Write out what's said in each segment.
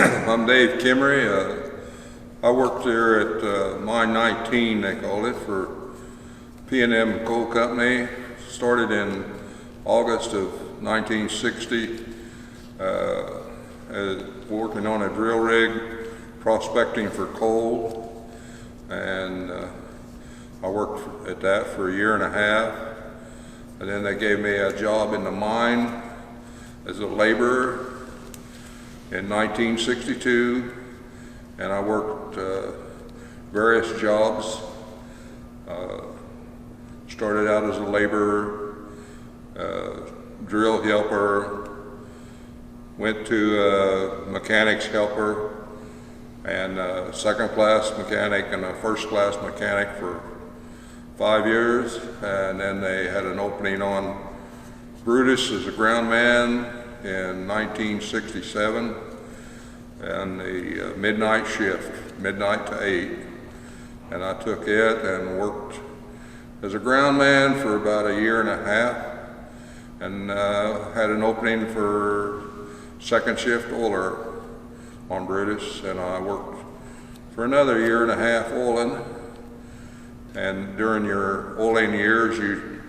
I'm Dave Kimrey. I worked there at Mine 19, they call it, for P&M Coal Company. Started in August of 1960, working on a drill rig, prospecting for coal, and I worked at that for a year and a half, and then they gave me a job in the mine as a laborer in 1962, and I worked various jobs. Started out as a laborer, drill helper, went to mechanics helper, and second class mechanic and a first class mechanic for 5 years, and then they had an opening on Brutus as a ground man in 1967, and the midnight shift, midnight to 8, and I took it and worked as a ground man for about a year and a half, and had an opening for second shift oiler on Brutus, and I worked for another year and a half oiling. And during your oiling years, you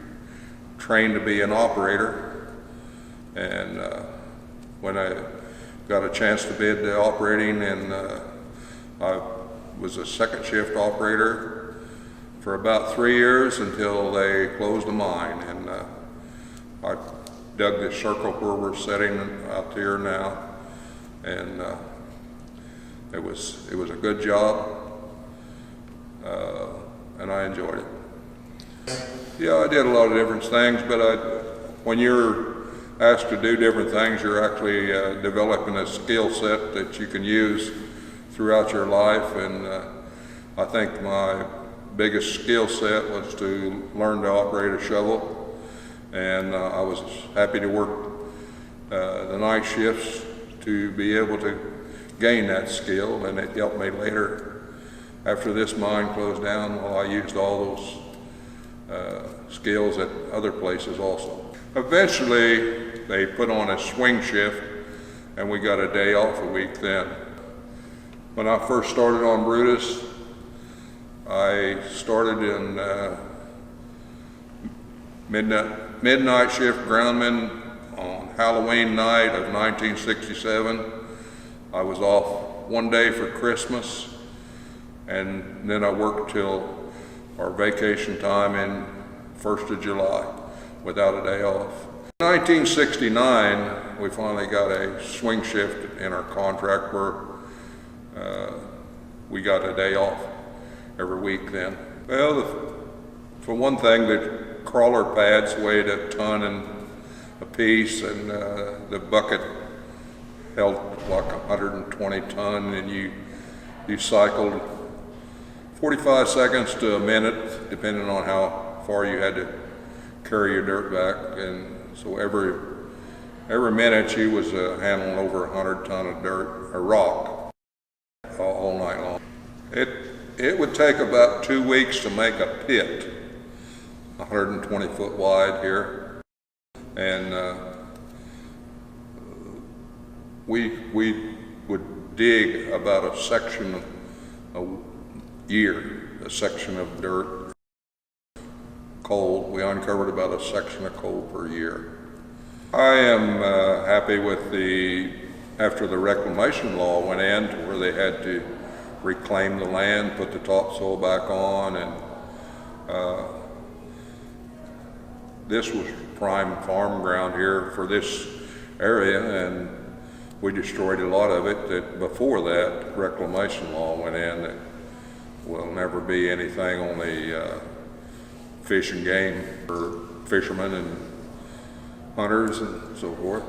train to be an operator, and when I got a chance to bid the operating, and I was a second shift operator for about 3 years until they closed the mine, and I dug this circle where we're sitting out here now, and it was a good job, and I enjoyed it. Yeah, I did a lot of different things, but when you're asked to do different things, you're actually developing a skill set that you can use throughout your life, and I think my biggest skill set was to learn to operate a shovel, and I was happy to work the night shifts to be able to gain that skill, and it helped me later. After this mine closed down, well, I used all those skills at other places also. Eventually, they put on a swing shift, and we got a day off a week then. When I first started on Brutus, I started in midnight shift groundman on Halloween night of 1967. I was off one day for Christmas, and then I worked till our vacation time in 1st of July without a day off. In 1969, we finally got a swing shift in our contract where we got a day off every week then. Well, for one thing, the crawler pads weighed a ton and a piece, and the bucket held like 120 ton, and you cycled 45 seconds to a minute, depending on how far you had to carry your dirt back, and so every minute you was handling over 100 ton of dirt or rock all night long. It would take about 2 weeks to make a pit, 120 foot wide here, and we would dig about a section a year, a section of dirt, coal. We uncovered about a section of coal per year. I am happy with after the reclamation law went in to where they had to reclaim the land, put the topsoil back on, and this was prime farm ground here for this area, and we destroyed a lot of it that before that reclamation law went in that will never be anything on the fish and game for fishermen and hunters and so forth.